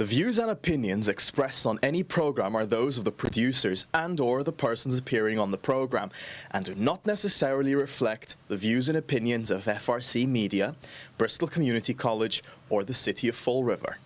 The views and opinions expressed on any program are those of the producers and/or the persons appearing on the program and do not necessarily reflect the views and opinions of FRC Media, Bristol Community College, or the City of Fall River.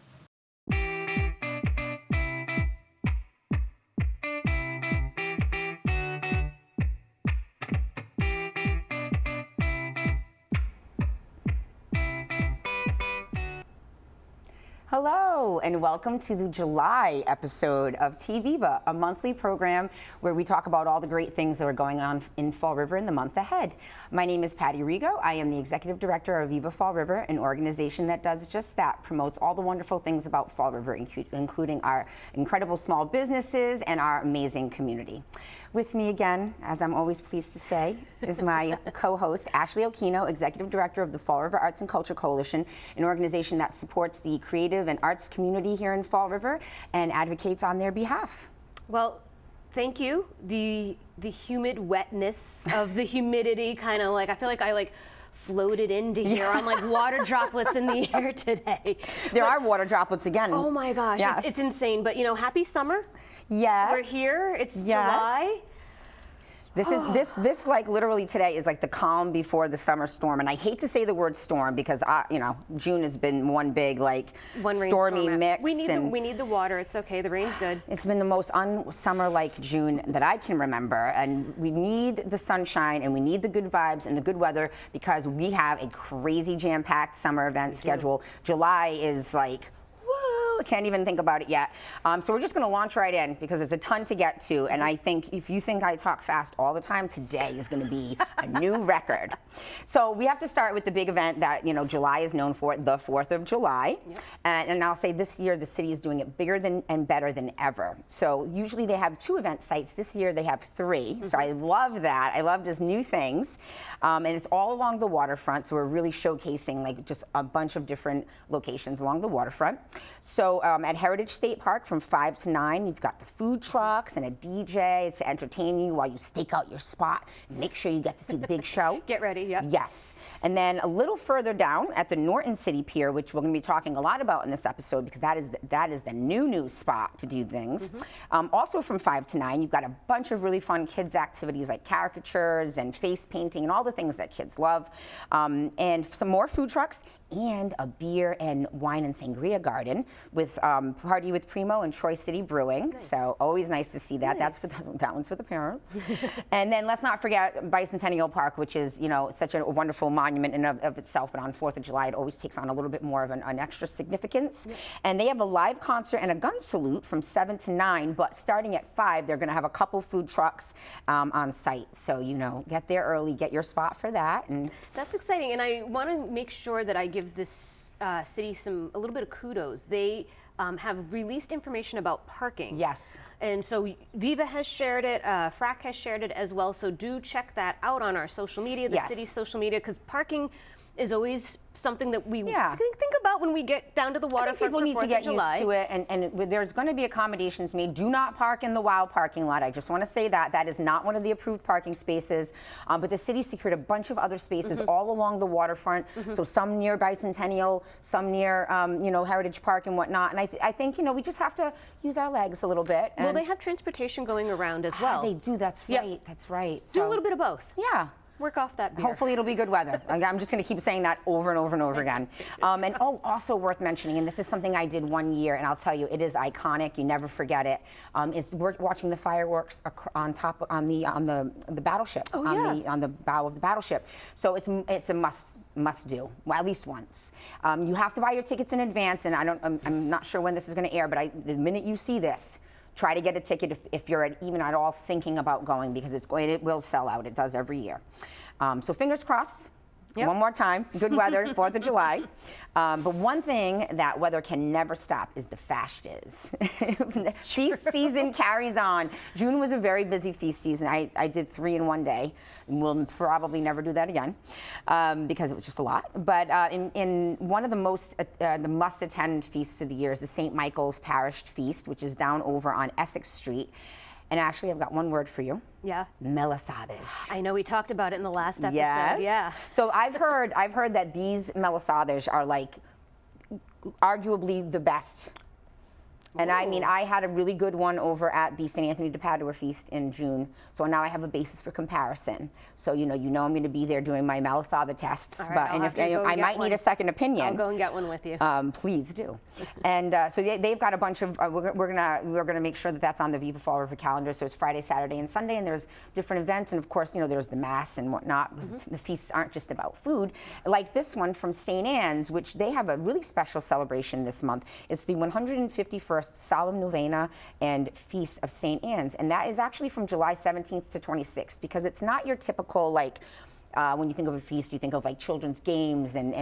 Hello, and welcome to the July episode of TVivia, a monthly program where we talk about all the great things that are going on in Fall River in the month ahead. My name is Patty Rigo. I am the Executive Director of Viva Fall River, an organization that does just that, promotes all the wonderful things about Fall River, including our incredible small businesses and our amazing community. With me again, as I'm always pleased to say, is my co-host, Ashley Okino, Executive Director of the Fall River Arts and Culture Coalition, an organization that supports the creative and arts community here in Fall River and advocates on their behalf. Well, thank you. The humid wetness of the humidity kind of like, I feel like I floated into here on like water droplets in the air today. There are water droplets again. Oh my gosh, yes. It's insane. But you know, happy summer. Yes. We're here, it's July. This is this like literally today is like the calm before the summer storm, and I hate to say the word storm because you know, June has been one big like stormy mix. We need the water. It's okay. The rain's good. It's been the most unsummer-like June that I can remember, and we need the sunshine and we need the good vibes and the good weather because we have a crazy jam-packed summer event schedule. July is like, I can't even think about it yet. So we're just going to launch right in because there's a ton to get to. And I think if you think I talk fast all the time, today is going to be a new record. So we have to start with the big event that, you know, July is known for, the 4th of July. Yep. And I'll say this year the city is doing it bigger than and better than ever. So usually they have 2 event sites. This year they have 3. So I love that. I love just new things. And it's all along the waterfront. So we're really showcasing like just a bunch of different locations along the waterfront. So at Heritage State Park from 5 to 9, you've got the food trucks and a DJ to entertain you while you stake out your spot. Make sure you get to see the big show. Get ready, yeah. Yes. And then a little further down at the Norton City Pier, which we're going to be talking a lot about in this episode because that is the new spot to do things. Also from 5 to 9, you've got a bunch of really fun kids activities like caricatures and face painting and all the things that kids love. And some more food trucks and a beer and wine and sangria garden with Party with Primo and Troy City Brewing. Nice. So always nice to see that. Nice. That one's for the parents. And then let's not forget Bicentennial Park, which is, you know, such a wonderful monument in of itself. But on 4th of July, it always takes on a little bit more of an extra significance. Yep. And they have a live concert and a gun salute from 7 to 9. But starting at 5, they're going to have a couple food trucks on site. So, you know, get there early, get your spot for that. And that's exciting. And I want to make sure that I give this city a little bit of kudos. They have released information about parking. Yes. And so Viva has shared it, FRAC has shared it as well. So do check that out on our social media, the city's social media, because parking is always something that we think about when we get down to the waterfront. People need to get used to it, and there's going to be accommodations made. Do not park in the WOW parking lot. I just want to say that is not one of the approved parking spaces, but the city secured a bunch of other spaces all along the waterfront. So some near Bicentennial, some near you know, Heritage Park and whatnot. And I think, you know, we just have to use our legs a little bit. Well, they have transportation going around as well. They do. That's right. That's right. Do a little bit of both. Yeah. Work off that beer. Hopefully it'll be good weather. I'm just going to keep saying that over and over and over again. And also worth mentioning, and this is something I did one year, and I'll tell you, it is iconic. You never forget it. It's watching the fireworks on the battleship, on the bow of the battleship. So it's a must do, well, at least once. You have to buy your tickets in advance, and I'm not sure when this is going to air, but the minute you see this, try to get a ticket if you're even at all thinking about going because it will sell out. It does every year. So fingers crossed. Yep. One more time, good weather, 4th of July. But one thing that weather can never stop is the fashes. Feast season carries on. June was a very busy feast season. I did 3 in one day. We'll probably never do that again because it was just a lot. But in one of the must-attend feasts of the year is the St. Michael's Parish Feast, which is down over on Essex Street. And Ashley, I've got one word for you. Yeah. Melissadas. I know we talked about it in the last episode. Yes. Yeah. So I've heard that these melissadas are like arguably the best And I mean, I had a really good one over at the St. Anthony de Padua Feast in June. So now I have a basis for comparison. So, you know I'm going to be there doing my Malasada tests. Right, And if I might need a second opinion. I'll go and get one with you. Please do. And so they've got a bunch of, we're gonna make sure that that's on the Viva Fall River calendar. So it's Friday, Saturday, and Sunday, and there's different events. And of course, there's the mass and whatnot. The feasts aren't just about food. Like this one from St. Anne's, which they have a really special celebration this month. It's the 151st Solemn Novena and Feast of St. Anne's. And that is actually from July 17th to 26th, because it's not your typical, like, when you think of a feast, you think of like children's games, and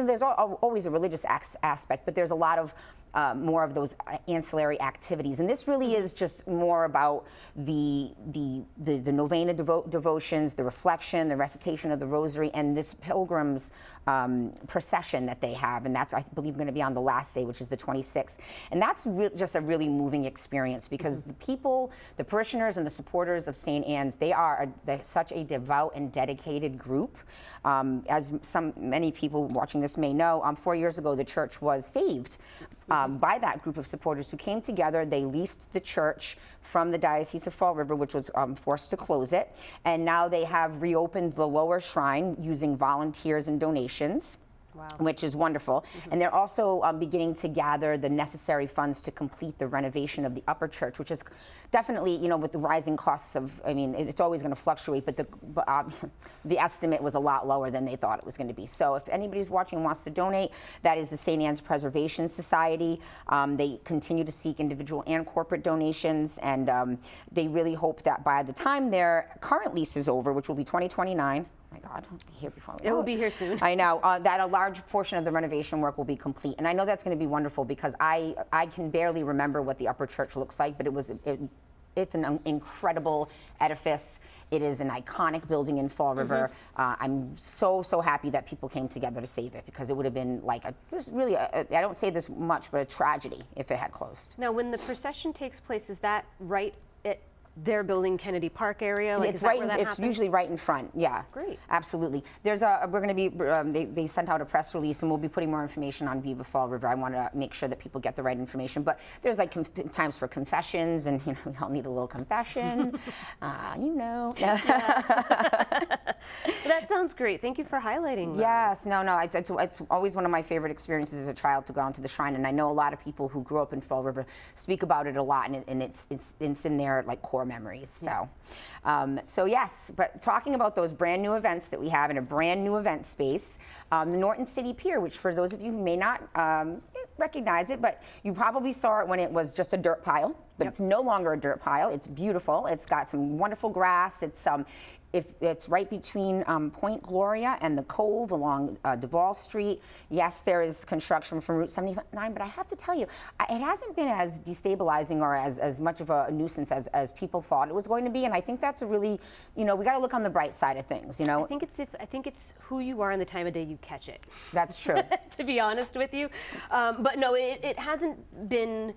there's always a religious aspect, but there's a lot of more of those ancillary activities. And this really is just more about the novena devotions, the reflection, the recitation of the rosary, and this pilgrims procession that they have. And that's, I believe, going to be on the last day, which is the 26th. And that's just a really moving experience, because the people, the parishioners and the supporters of St. Anne's, they're such a devout and dedicated group. As many people watching this may know, 4 years ago, the church was saved by that group of supporters who came together. They leased the church from the Diocese of Fall River, which was forced to close it. And now they have reopened the lower shrine using volunteers and donations. Wow. Which is wonderful. And they're also beginning to gather the necessary funds to complete the renovation of the upper church, which is definitely, with the rising costs of, I mean, it's always going to fluctuate, but the estimate was a lot lower than they thought it was going to be. So if anybody's watching and wants to donate, that is the St. Anne's Preservation Society. They continue to seek individual and corporate donations, and they really hope that by the time their current lease is over, which will be 2029, my God, I'll be here before. It will be here soon. I know that a large portion of the renovation work will be complete, and I know that's going to be wonderful, because I can barely remember what the upper church looks like, but it's an incredible edifice. It is an iconic building in Fall River. I'm so happy that people came together to save it, because it would have been like I don't say this much, but a tragedy if it had closed. Now, when the procession takes place, is that right at their building, Kennedy Park area? Like, it's right. It's usually right in front. Yeah. Great. Absolutely. There's we're going to be. They sent out a press release, and we'll be putting more information on Viva Fall River. I want to make sure that people get the right information. But there's like times for confessions, and we all need a little confession. That sounds great. Thank you for highlighting those. Yes. No. It's always one of my favorite experiences as a child to go onto the shrine, and I know a lot of people who grew up in Fall River speak about it a lot, and it's in their like core memories. So yes, but talking about those brand new events that we have in a brand new event space, the Norton City Pier, which for those of you who may not recognize it, but you probably saw it when it was just a dirt pile, but it's no longer a dirt pile. It's beautiful. It's got some wonderful grass. It's right between Point Gloria and the Cove along Duval Street. Yes, there is construction from Route 79, but I have to tell you, it hasn't been as destabilizing or as much of a nuisance as people thought it was going to be. And I think that's a really, we got to look on the bright side of things. I think it's who you are and the time of day you catch it. That's true. To be honest with you, but no, it hasn't been.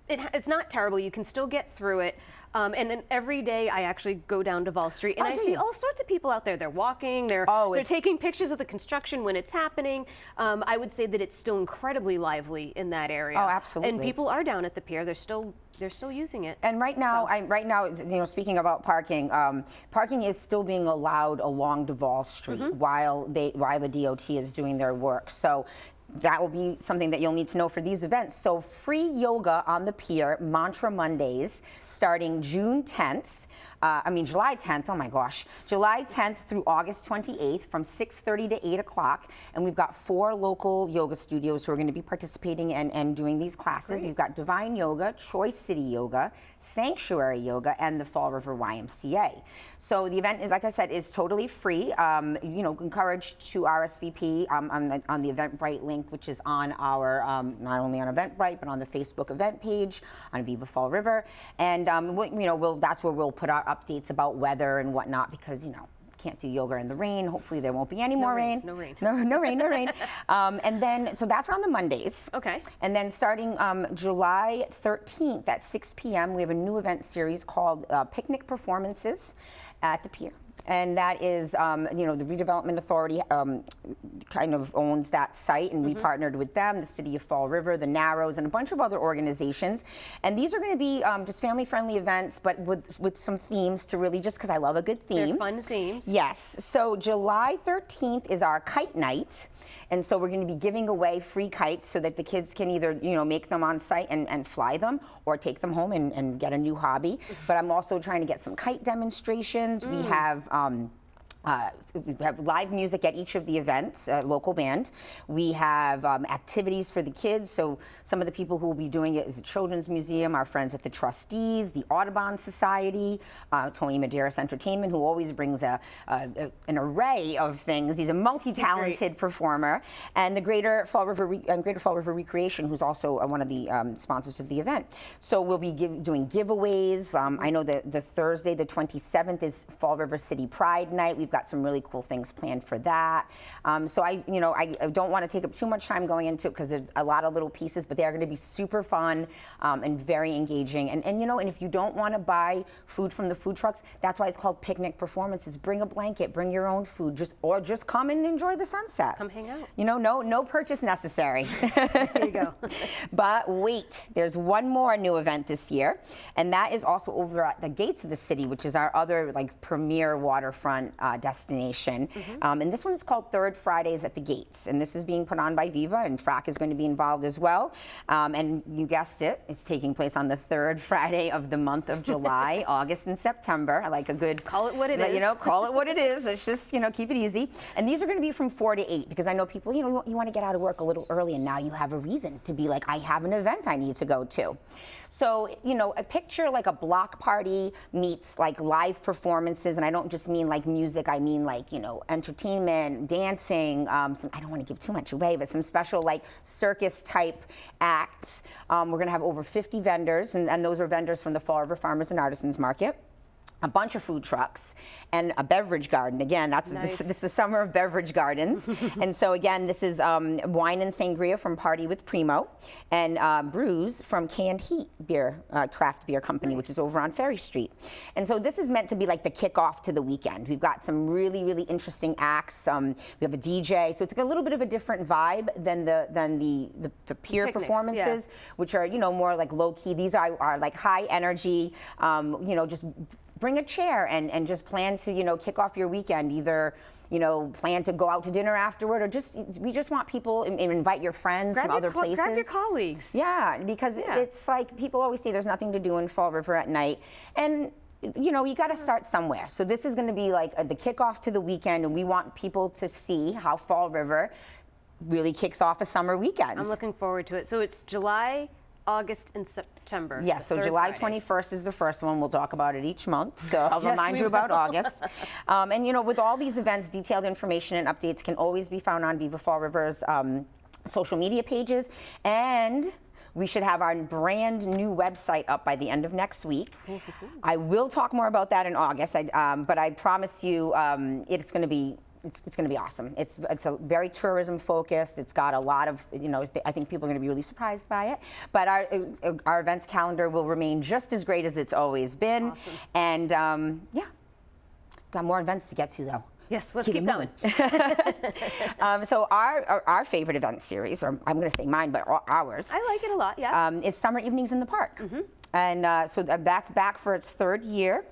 It's not terrible. You can still get through it. And then every day I actually go down Duval Street, and I see all sorts of people out there. They're walking, they're taking pictures of the construction when it's happening. I would say that it's still incredibly lively in that area. Oh, absolutely. And people are down at the pier. They're still using it. And right now, speaking about parking, parking is still being allowed along Duval Street while the DOT is doing their work. So that will be something that you'll need to know for these events. So free yoga on the pier, Mantra Mondays, starting July 10th, oh my gosh, July 10th through August 28th from 6:30 to 8 o'clock. And we've got 4 local yoga studios who are going to be participating and doing these classes. We've got Divine Yoga, Choice City Yoga, Sanctuary Yoga, and the Fall River YMCA. So the event is, like I said, is totally free. Encouraged to RSVP on the Eventbrite link, which is on our, not only on Eventbrite, but on the Facebook event page on Viva Fall River. And, that's where we'll put our updates about weather and whatnot, because, can't do yoga in the rain. Hopefully there won't be any more rain. No rain. No rain. And then, so that's on the Mondays. Okay. And then starting July 13th at 6 p.m., we have a new event series called Picnic Performances at the Pier. And that is, you know, the Redevelopment Authority kind of owns that site, and we partnered with them, the City of Fall River, the Narrows, and a bunch of other organizations. And these are going to be just family-friendly events, but with some themes to really, just because I love a good theme. They're fun themes. Yes. So July 13th is our kite night, and so we're going to be giving away free kites so that the kids can either, you know, make them on site and fly them, or take them home and get a new hobby. But I'm also trying to get some kite demonstrations. We have live music at each of the events, local band. We have activities for the kids. So some of the people who will be doing it is the Children's Museum, our friends at the Trustees, the Audubon Society, Tony Medeiros Entertainment, who always brings an array of things. He's a multi-talented performer. And the Greater Fall River Recreation, who's also one of the sponsors of the event. So we'll be doing giveaways. I know that the Thursday, the 27th, is Fall River City Pride Night. We've got some really cool things planned for that. So I don't want to take up too much time going into it because there's a lot of little pieces, but they are going to be super fun and very engaging. And you know, and if you don't want to buy food from the food trucks, that's why it's called picnic performances. Bring a blanket, bring your own food, just come and enjoy the sunset. Come hang out. You know, no purchase necessary. There you go. But wait, there's one more new event this year, and that is also over at the gates of the city, which is our other like premier waterfront destination. And this one is called Third Fridays at the Gates, and this is being put on by Viva, and FRAC is going to be involved as well. And you guessed it, it's taking place on the third Friday of the month of July, August and September. I like a good call it what it is. You know, call it what it is. Let's just, you know, keep it easy. And these are going to be from 4 to 8 because I know people, you know, you want to get out of work a little early, and now you have a reason to be like, I have an event I need to go to. So, you know, a picture like a block party meets like live performances, and I don't just mean like music, I mean like, you know, entertainment, dancing, I don't want to give too much away, but some special like circus type acts. We're going to have over 50 vendors, and those are vendors from the Fall River Farmers and Artisans Market. A bunch of food trucks and a beverage garden. Again, that's nice. this is the summer of beverage gardens. And so again, this is wine and sangria from Party with Primo, and brews from Canned Heat beer, craft beer company, which is over on Ferry Street. And so this is meant to be like the kickoff to the weekend. We've got some really, really interesting acts. We have a DJ, so it's like a little bit of a different vibe than the peer Picnics, performances, which are, you know, more like low key. These are like high energy, you know, just bring a chair and just plan to, you know, kick off your weekend. Either, you know, plan to go out to dinner afterward, or we just want people, and invite your friends from other places. Grab your colleagues. Yeah, because it's like people always say there's nothing to do in Fall River at night. And you know, you got to start somewhere. So this is going to be like the kickoff to the weekend, and we want people to see how Fall River really kicks off a summer weekend. I'm looking forward to it. So it's July, August, and September. Yes, so July 21st is the first one. We'll talk about it each month, so I'll remind you about August. And you know, with all these events, detailed information and updates can always be found on Viva Fall River's social media pages, and we should have our brand new website up by the end of next week. I will talk more about that in August, but I promise you it's going to be awesome. It's a very tourism focused. It's got a lot of, you know, I think people are going to be really surprised by it. But our events calendar will remain just as great as it's always been. Awesome. And yeah, got more events to get to though. Yes, let's keep going. So our favorite event series, or I'm going to say mine, but ours. I like it a lot. Yeah. Is Summer Evenings in the Park. And so that's back for its third year.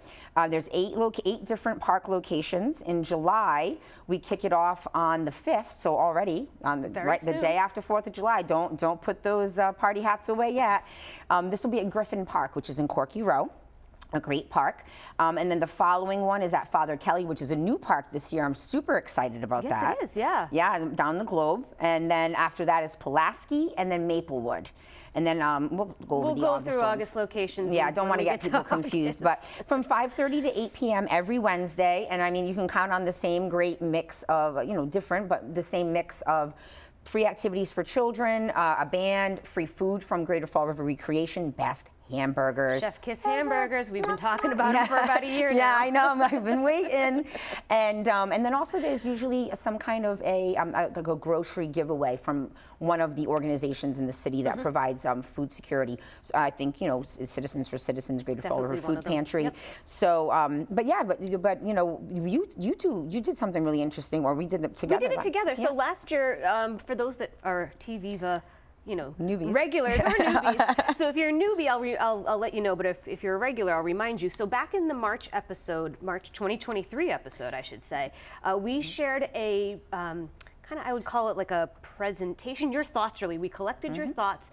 There's 8 different park locations. In July, we kick it off on the 5th, so already on the day after 4th of July. Don't put those party hats away yet. This will be at Griffin Park, which is in Corky Row. A great park. And then the following one is at Father Kelly, which is a new park this year. I'm super excited about that. Yes, it is, yeah. Yeah, down the Globe. And then after that is Pulaski and then Maplewood. And then we'll go over the August through ones. August locations. Yeah, I don't want to get people confused. But from 5:30 to 8 p.m. every Wednesday. And I mean, you can count on the same great mix of, you know, different, but the same mix of free activities for children, a band, free food from Greater Fall River Recreation, best hamburgers. Chef Kiss hamburgers. We've been talking about them for about a year now. Yeah, I know. I've been waiting. And then also there's usually some kind of a grocery giveaway from one of the organizations in the city that provides food security. So I think, you know, Citizens for Citizens, Greater Fall River Food Pantry. Yep. So, but you know, you did something really interesting, or we did it together. We did it together. Yeah. So last year, for those that are TVivia, you know, newbies. Regulars or newbies. So if you're a newbie, I'll let you know, but if you're a regular, I'll remind you. So back in the March 2023 episode, I should say, we shared a kind of, I would call it like a presentation, your thoughts really. We collected your thoughts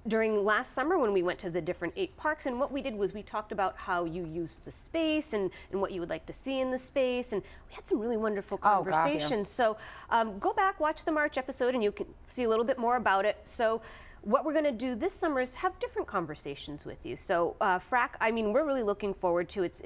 during last summer when we went to the different 8 parks, and what we did was we talked about how you used the space and what you would like to see in the space, and we had some really wonderful conversations. So go back, watch the March episode, and you can see a little bit more about it. So what we're going to do this summer is have different conversations with you. So Frack, I mean, we're really looking forward to it.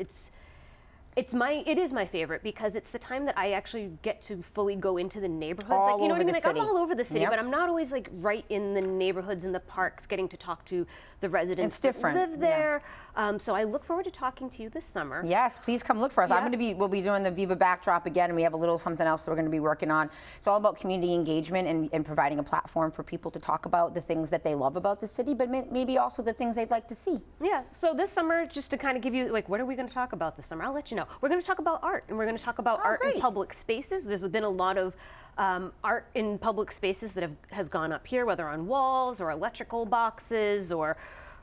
It is my favorite because it's the time that I actually get to fully go into the neighborhoods. All like, you know over what I mean? the city. I'm all over the city, but I'm not always like right in the neighborhoods and the parks, getting to talk to the residents. It's different. That live there. So I look forward to talking to you this summer. Yes, please come look for us. Yeah. We'll be doing the Viva backdrop again, and we have a little something else that we're going to be working on. It's all about community engagement and providing a platform for people to talk about the things that they love about the city, but maybe also the things they'd like to see. Yeah. So this summer, just to kind of give you like, what are we going to talk about this summer? I'll let you know. We're going to talk about art, and we're going to talk about art in public spaces. There's been a lot of art in public spaces that has gone up here, whether on walls or electrical boxes or,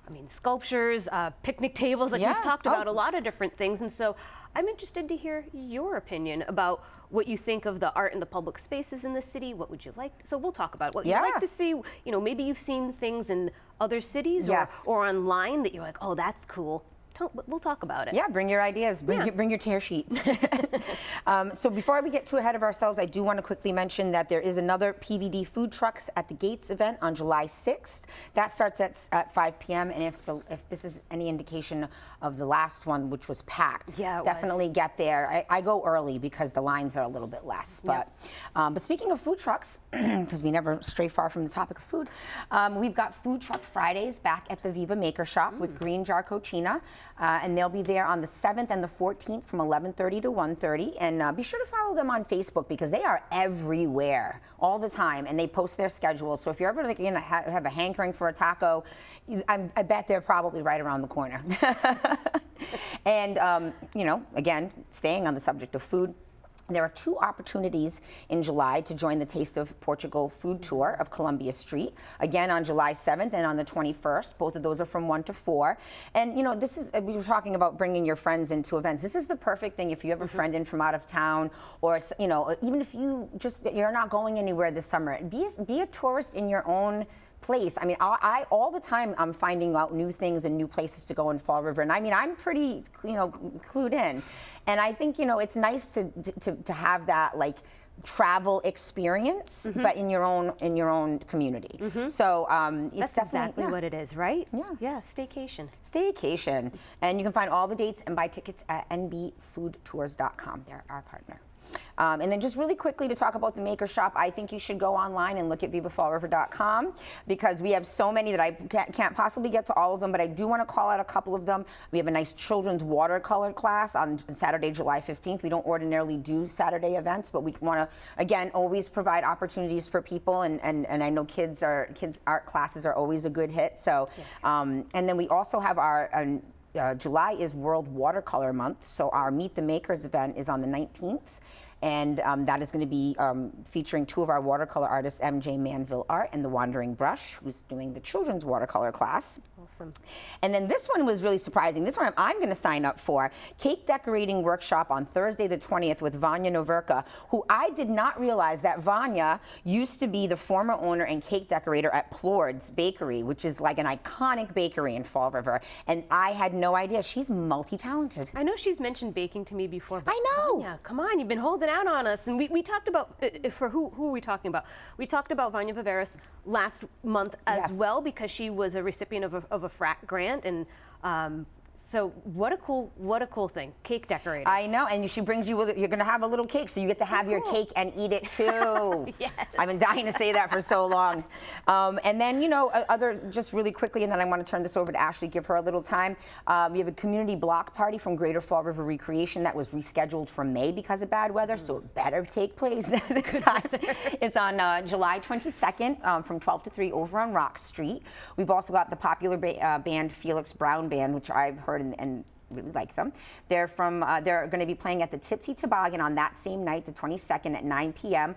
I mean, sculptures, picnic tables. Like we've talked about a lot of different things, and so I'm interested to hear your opinion about what you think of the art in the public spaces in the city. What would you like? So we'll talk about what you'd like to see. You know, maybe you've seen things in other cities or online that you're like, oh, that's cool. We'll talk about it. Yeah, bring your ideas. Bring your tear sheets. So before we get too ahead of ourselves, I do want to quickly mention that there is another PVD Food Trucks at the Gates event on July 6th. That starts at 5 p.m. And if this is any indication of the last one, which was packed, definitely get there. I go early because the lines are a little bit less. But speaking of food trucks, because we never stray far from the topic of food, we've got Food Truck Fridays back at the Viva Maker Shop with Green Jar Cochina. And they'll be there on the 7th and the 14th from 11:30 to 1:30. And be sure to follow them on Facebook because they are everywhere all the time, and they post their schedule. So if you're ever going to have a hankering for a taco, I bet they're probably right around the corner. And, you know, again, staying on the subject of food, there are 2 opportunities in July to join the Taste of Portugal food tour of Columbia Street. Again, on July 7th and on the 21st. Both of those are from 1 to 4. And, you know, this is, we were talking about bringing your friends into events. This is the perfect thing if you have a friend in from out of town, or, you know, even if you're not going anywhere this summer, be a tourist in your own place. I mean, I all the time I'm finding out new things and new places to go in Fall River, and I mean, I'm pretty, you know, clued in, and I think, you know, it's nice to have that like travel experience, but in your own community. So it's that's exactly what it is, right? Yeah, staycation. And you can find all the dates and buy tickets at nbfoodtours.com. They're our partner. And then just really quickly to talk about the Maker Shop, I think you should go online and look at vivafallriver.com because we have so many that I can't possibly get to all of them, but I do want to call out a couple of them. We have a nice children's watercolor class on Saturday, July 15th. We don't ordinarily do Saturday events, but we want to, again, always provide opportunities for people, and I know kids' art classes are always a good hit. So, and then we also have our July is World Watercolor Month, so our Meet the Makers event is on the 19th. And that is going to be featuring 2 of our watercolor artists, MJ Manville Art and The Wandering Brush, who's doing the children's watercolor class. Awesome. And then this one was really surprising. This one I'm going to sign up for. Cake decorating workshop on Thursday the 20th with Vanya Noverka, who I did not realize that Vanya used to be the former owner and cake decorator at Plord's Bakery, which is like an iconic bakery in Fall River. And I had no idea. She's multi-talented. I know she's mentioned baking to me before. But I know. Vanya, come on, you've been holding out on us. And we talked about, for who are we talking about? We talked about Vanya Viveras last month as well, because she was a recipient of a FRAC grant, and So what a cool thing. Cake decorating. I know, and she brings you, you're going to have a little cake, so you get to have your cake and eat it too. Yes. I've been dying to say that for so long. And then, just really quickly, and then I want to turn this over to Ashley, give her a little time. We have a community block party from Greater Fall River Recreation that was rescheduled for May because of bad weather, so it better take place this time. It's on July 22nd from 12 to 3 over on Rock Street. We've also got the popular band Felix Brown Band, which I've heard and really like them. They're going to be playing at the Tipsy Toboggan on that same night, the 22nd at 9 p.m.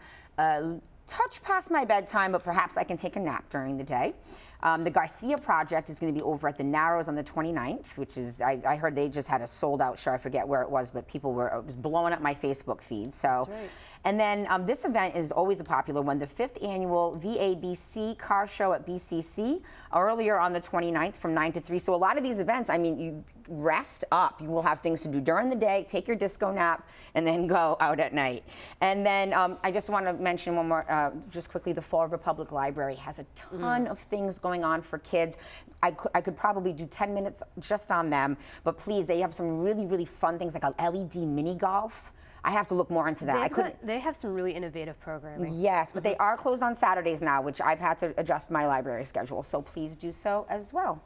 Touch past my bedtime, but perhaps I can take a nap during the day. The Garcia Project is going to be over at the Narrows on the 29th, which is, I heard they just had a sold-out show. I forget where it was, but it was blowing up my Facebook feed. So, that's right. And then this event is always a popular one, the 5th annual VABC Car Show at BCC, earlier on the 29th from 9 to 3. So a lot of these events, I mean, you rest up. You will have things to do during the day, take your disco nap, and then go out at night. And then I just want to mention one more, just quickly, the Fall River Public Library has a ton of things going on for kids. I could probably do 10 minutes just on them, but please, they have some really, really fun things like a LED mini golf. I have to look more into that. They have some really innovative programming. Yes, but they are closed on Saturdays now, which I've had to adjust my library schedule, so please do so as well.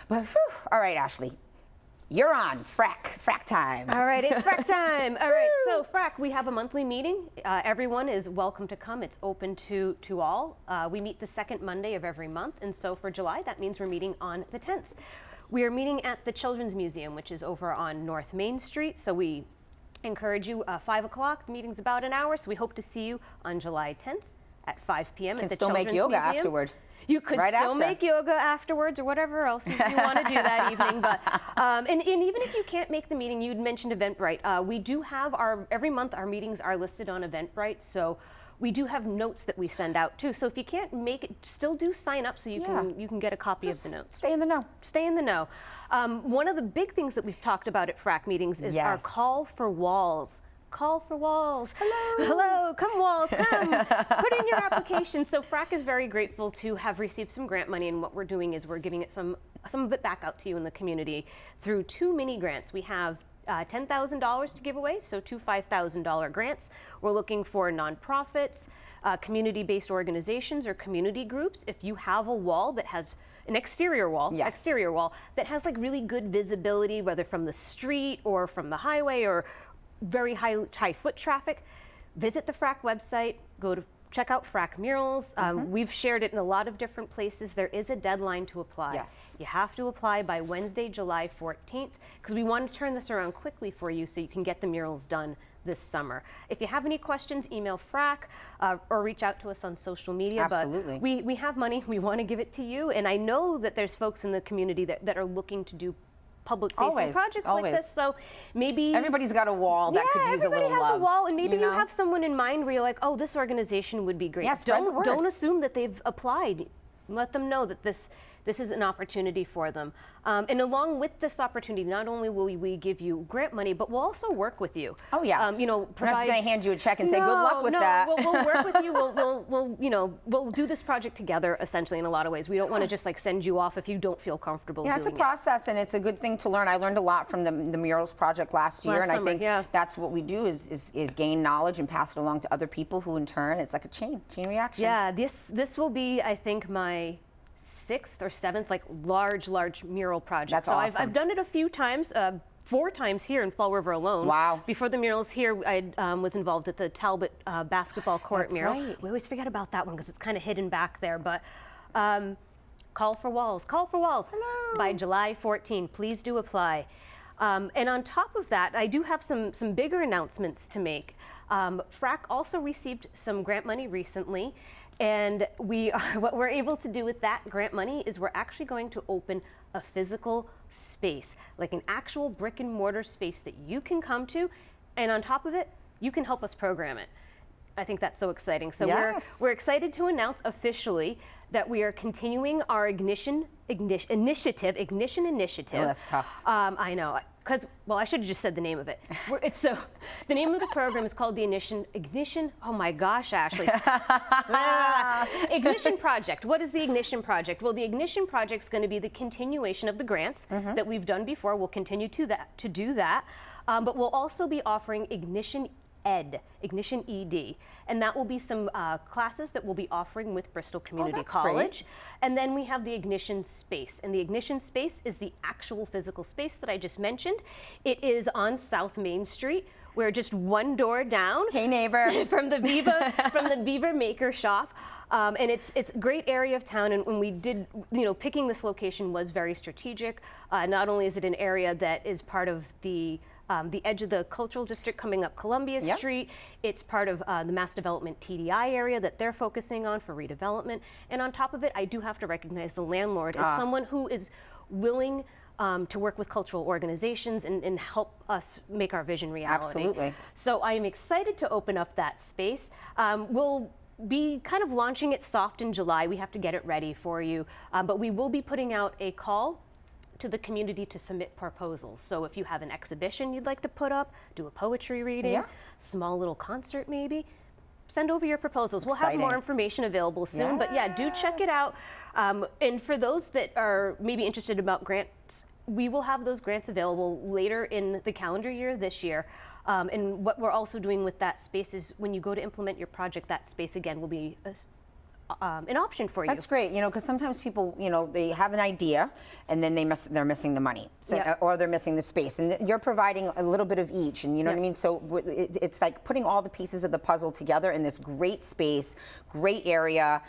But whew, all right, Ashley, you're on frack time. All right, it's frack time. All right, so frack, we have a monthly meeting. Everyone is welcome to come. It's open to all. We meet the second Monday of every month, and so for July, that means we're meeting on the 10th. We are meeting at the Children's Museum, which is over on North Main Street, so we encourage you, 5 o'clock, the meeting's about an hour, so we hope to see you on July 10th at 5 p.m. at the Children's Museum. Can still make yoga afterward. You could right still after. Make yoga afterwards or whatever else you want to do that evening. But and even if you can't make the meeting, you'd mentioned Eventbrite. We do have every month our meetings are listed on Eventbrite, so we do have notes that we send out too. So if you can't make it, still do sign up so you can get a copy of the notes. Stay in the know. Stay in the know. One of the big things that we've talked about at FRAC meetings is our call for walls. Call for walls. Hello. Hello, come walls, come. Put in your application. So FRAC is very grateful to have received some grant money, and what we're doing is we're giving it some of it back out to you in the community through 2 mini grants. We have $10,000 to give away, so 2 $5,000 grants. We're looking for nonprofits, community-based organizations, or community groups. If you have a wall that has an exterior wall that has like really good visibility, whether from the street or from the highway or very high foot traffic, visit the FRAC website, check out FRAC murals. We've shared it in a lot of different places. There is a deadline to apply. Yes. You have to apply by Wednesday, July 14th, because we want to turn this around quickly for you so you can get the murals done this summer. If you have any questions, email FRAC or reach out to us on social media. Absolutely. But we have money. We want to give it to you. And I know that there's folks in the community that are looking to do public-facing projects like this, so maybe everybody's got a wall that could use a little love. Everybody has a wall, and maybe you have someone in mind where you're like, oh, this organization would be great. Yeah, spread the word. Don't assume that they've applied. Let them know that this is an opportunity for them. And along with this opportunity, not only will we give you grant money, but we'll also work with you. Oh yeah. We're not just going to hand you a check and say good luck with that. We'll work with you. We'll do this project together. Essentially, in a lot of ways, we don't want to just like send you off if you don't feel comfortable. Yeah, it's a process, and it's a good thing to learn. I learned a lot from the murals project last year, and summer, I think that's what we do is gain knowledge and pass it along to other people, who in turn, it's like a chain reaction. Yeah, this will be, I think, my 6th or 7th like large mural project. That's awesome. I've done it a few times, 4 times here in Fall River alone. Wow. Before the murals here, I was involved at the Talbot basketball court mural. Right. We always forget about that one because it's kind of hidden back there, but call for walls. Hello. By July 14. Please do apply. And on top of that, I do have some bigger announcements to make. FRAC also received some grant money recently, and what we're able to do with that grant money is we're actually going to open a physical space, like an actual brick and mortar space that you can come to, and on top of it, you can help us program it. I think that's so exciting. So we're excited to announce officially that we are continuing our Ignition initiative. Oh, that's tough. I know. because, well, I should have just said the name of it. So the name of the program is called the Ignition, oh my gosh, Ashley. Ignition Project. What is the Ignition Project? Well, the Ignition Project is going to be the continuation of the grants that we've done before. We'll continue to do that, but we'll also be offering Ignition ED, and that will be some classes that we'll be offering with Bristol Community College. Great. And then we have the Ignition Space, and the Ignition Space is the actual physical space that I just mentioned. It is on South Main Street. We're just one door down. Hey, neighbor. from the Viva Maker Shop. And it's a great area of town, and when we did, picking this location was very strategic. Not only is it an area that is part of the edge of the cultural district coming up Columbia Street. It's part of the mass development TDI area that they're focusing on for redevelopment. And on top of it, I do have to recognize the landlord as someone who is willing to work with cultural organizations and help us make our vision reality. Absolutely. So I am excited to open up that space. We'll be kind of launching it soft in July. We have to get it ready for you. But we will be putting out a call to the community to submit proposals. So if you have an exhibition you'd like to put up, do a poetry reading, small little concert maybe, send over your proposals. Exciting. We'll have more information available soon, but yeah, do check it out. And for those that are maybe interested about grants, we will have those grants available later in the calendar year this year. And what we're also doing with that space is when you go to implement your project, that space again will be an option for you. That's great, because sometimes people, they have an idea and then they're missing the money, or they're missing the space, and you're providing a little bit of each, and you know what I mean. So it's like putting all the pieces of the puzzle together in this great space, great area,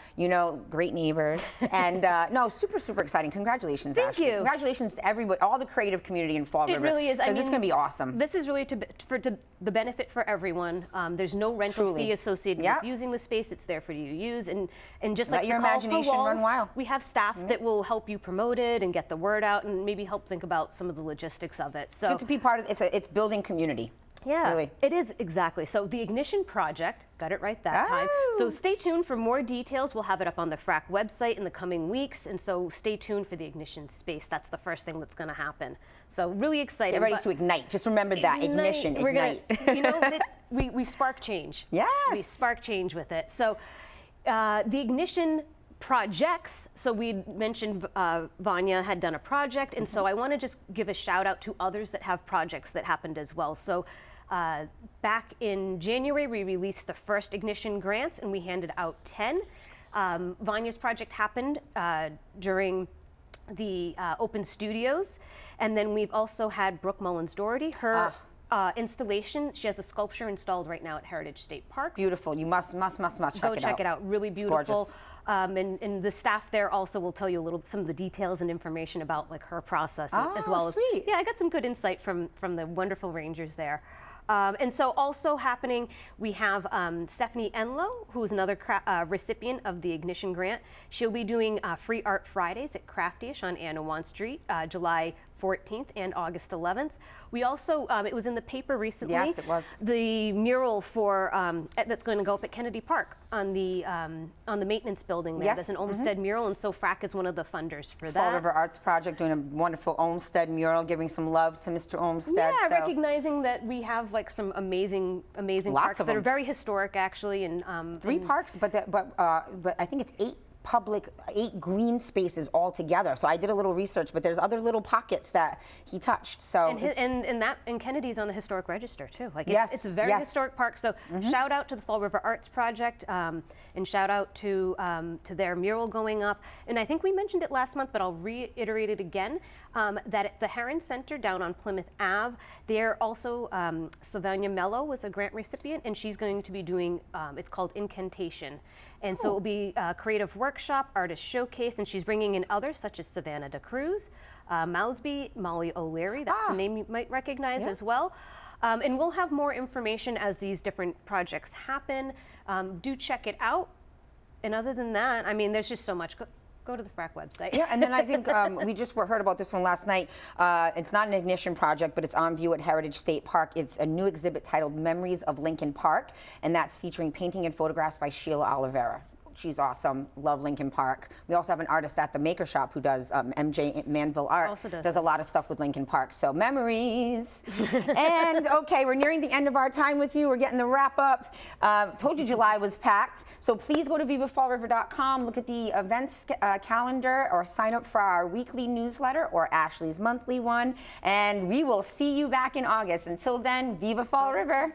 great neighbors, and no, super exciting. Congratulations, Thank Ashley. you. Congratulations to everybody, all the creative community in Fall River. It really is. I mean, it's going to be awesome. This is really for the benefit for everyone. There's no rental fee associated with using the space. It's there for you to use, and just let like your imagination run wild. We have staff that will help you promote it and get the word out, and maybe help think about some of the logistics of it. So it's good to be part of. It's building community. Yeah, really. It is, exactly. So the Ignition Project, got it right that time. So stay tuned for more details. We'll have it up on the FRAC website in the coming weeks, and so stay tuned for the Ignition Space. That's the first thing that's going to happen. So really excited. Get ready to ignite. Just remember that, ignition, ignite. We spark change. Yes. We spark change with it. So the Ignition projects, so we mentioned Vanya had done a project, and so I want to just give a shout out to others that have projects that happened as well. So back in January, we released the first Ignition grants, and we handed out 10. Vanya's project happened during the Open Studios, and then we've also had Brooke Mullins-Doherty. Her installation, she has a sculpture installed right now at Heritage State Park. Beautiful. You must check it out. Go check it out. Really beautiful. Gorgeous. And the staff there also will tell you some of the details and information about like her process as well. Sweet. Yeah, I got some good insight from the wonderful rangers there. And so also happening, we have Stephanie Enlow, who's another recipient of the Ignition Grant. She'll be doing Free Art Fridays at Crafty-ish on Anawan Street, July 14th and August 11th. We also, it was in the paper recently. Yes, it was. The mural for that's going to go up at Kennedy Park on the maintenance building there. Yes. There's an Olmsted mural, and so FRAC is one of the funders for that. Fall River Arts Project doing a wonderful Olmsted mural, giving some love to Mr. Olmsted. Yeah, so. Recognizing that we have like some amazing parks that are very historic actually, and 3 parks, but I think it's 8 green spaces all together. So I did a little research, but there's other little pockets that he touched. So and Kennedy's on the historic register too. Like it's a very historic park. So shout out to the Fall River Arts Project, and shout out to their mural going up. And I think we mentioned it last month, but I'll reiterate it again. That at the Heron Center down on Plymouth Ave, there also Sylvania Mello was a grant recipient, and she's going to be doing it's called Incantation. And so it will be a creative workshop, artist showcase, and she's bringing in others such as Savannah DeCruz, Mousby, Molly O'Leary, that's a name you might recognize as well. And we'll have more information as these different projects happen. Do check it out. And other than that, I mean, there's just so much. Go to the FRAC website. Yeah, and then I think we just heard about this one last night. It's not an Ignition project, but it's on view at Heritage State Park. It's a new exhibit titled Memories of Lincoln Park, and that's featuring painting and photographs by Sheila Oliveira. She's awesome. Love Lincoln Park. We also have an artist at the Maker Shop who does MJ Manville Art. Also does a lot of stuff with Lincoln Park. So memories. And okay, we're nearing the end of our time with you. We're getting the wrap up. Told you July was packed. So please go to VivaFallRiver.com, look at the events calendar, or sign up for our weekly newsletter or Ashley's monthly one. And we will see you back in August. Until then, Viva Fall River.